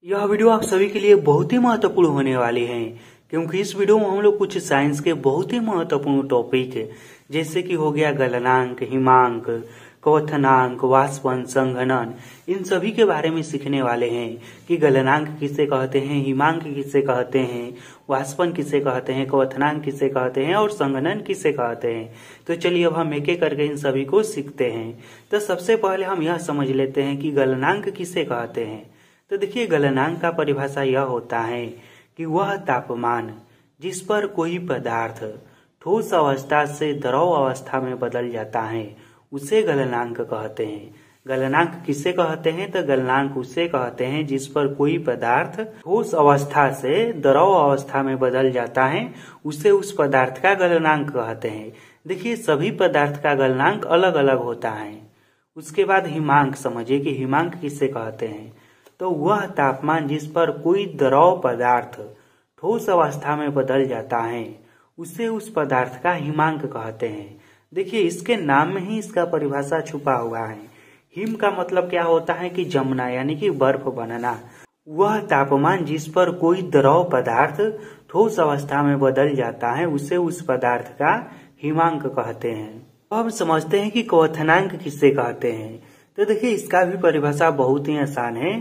यह वीडियो आप सभी के लिए बहुत ही महत्वपूर्ण होने वाली है, क्योंकि इस वीडियो में हम लोग कुछ साइंस के बहुत ही महत्वपूर्ण टॉपिक जैसे कि हो गया गलनांक, हिमांक, क्वथनांक, वाष्पन, संघनन, इन सभी के बारे में सीखने वाले हैं कि गलनांक किसे कहते हैं, हिमांक किसे कहते हैं, वाष्पन किसे कहते हैं, क्वथनांक किसे कहते हैं और संघनन किसे कहते हैं। तो चलिए अब हम एक एक करके इन सभी को सीखते हैं। तो सबसे पहले हम यह समझ लेते हैं कि गलनांक किसे कहते हैं। तो देखिए, गलनांक का परिभाषा यह होता है कि वह तापमान जिस पर कोई पदार्थ ठोस अवस्था से द्रव अवस्था में बदल जाता है उसे गलनांक कहते हैं। गलनांक किसे कहते हैं? तो गलनांक उसे कहते हैं जिस पर कोई पदार्थ ठोस अवस्था से द्रव अवस्था में बदल जाता है, उसे उस पदार्थ का गलनांक कहते हैं। देखिए, सभी पदार्थ का गलनांक अलग अलग होता है। उसके बाद हिमांक समझिए कि हिमांक किसे कहते हैं। तो वह तापमान जिस पर कोई द्रव पदार्थ ठोस अवस्था में बदल जाता है उसे उस पदार्थ का हिमांक कहते हैं। देखिए, इसके नाम में ही इसका परिभाषा छुपा हुआ है। हिम का मतलब क्या होता है कि जमना, यानी कि बर्फ बनना। वह तापमान जिस पर कोई द्रव पदार्थ ठोस अवस्था में बदल जाता है उसे उस पदार्थ का हिमांक कहते हैं। अब समझते हैं कि क्वथनांक किसे कहते हैं। तो देखिए, इसका भी परिभाषा बहुत ही आसान है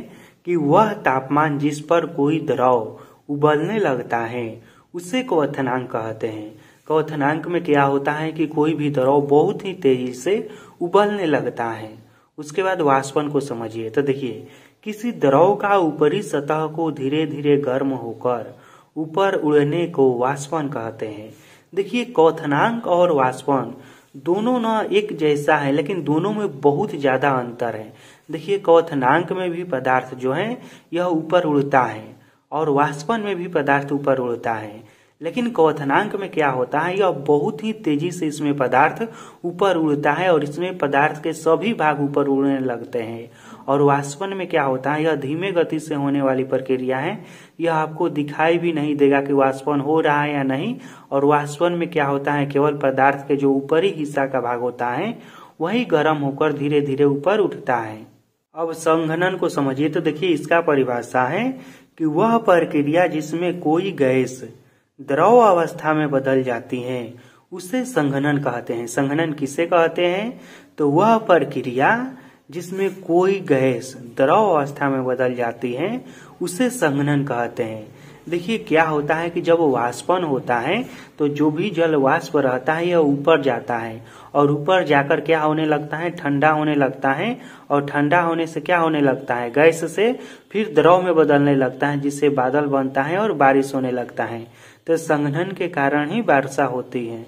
कि वह तापमान जिस पर कोई द्रव उबलने लगता है उसे क्वथनांक कहते हैं। क्वथनांक में क्या होता है कि कोई भी द्रव बहुत ही तेजी से उबलने लगता है। उसके बाद वाष्पन को समझिए। तो देखिए, किसी द्रव का ऊपरी सतह को धीरे धीरे गर्म होकर ऊपर उड़ने को वाष्पन कहते हैं। देखिए, क्वथनांक और वाष्पन दोनों ना एक जैसा है, लेकिन दोनों में बहुत ज्यादा अंतर है। देखिए, क्वथनांक में भी पदार्थ जो है यह ऊपर उड़ता है और वाष्पन में भी पदार्थ ऊपर उड़ता है, लेकिन क्वथनांक में क्या होता है, यह बहुत ही तेजी से इसमें पदार्थ ऊपर उड़ता है और इसमें पदार्थ के सभी भाग ऊपर उड़ने लगते हैं। और वाष्पन में क्या होता है, यह धीमे गति से होने वाली प्रक्रिया है। यह आपको दिखाई भी नहीं देगा कि वाष्पन हो रहा है या नहीं। और वाष्पन में क्या होता है, केवल पदार्थ के जो ऊपरी हिस्सा का भाग होता है वही गर्म होकर धीरे धीरे ऊपर उठता है। अब संघनन को समझिए। तो देखिए, इसका परिभाषा है कि वह प्रक्रिया जिसमें कोई गैस द्रव अवस्था में बदल जाती है उसे संघनन कहते हैं। संघनन किसे कहते हैं? तो वह प्रक्रिया जिसमें कोई गैस द्रव अवस्था में बदल जाती है उसे संघनन कहते हैं। देखिए, क्या होता है कि जब वाष्पन होता है तो जो भी जल वाष्प रहता है यह ऊपर जाता है और ऊपर जाकर क्या होने लगता है, ठंडा होने लगता है। और ठंडा होने से क्या होने लगता है, गैस से फिर द्रव में बदलने लगता है, जिससे बादल बनता है और बारिश होने लगता है। तो संघनन के कारण ही वर्षा होती है।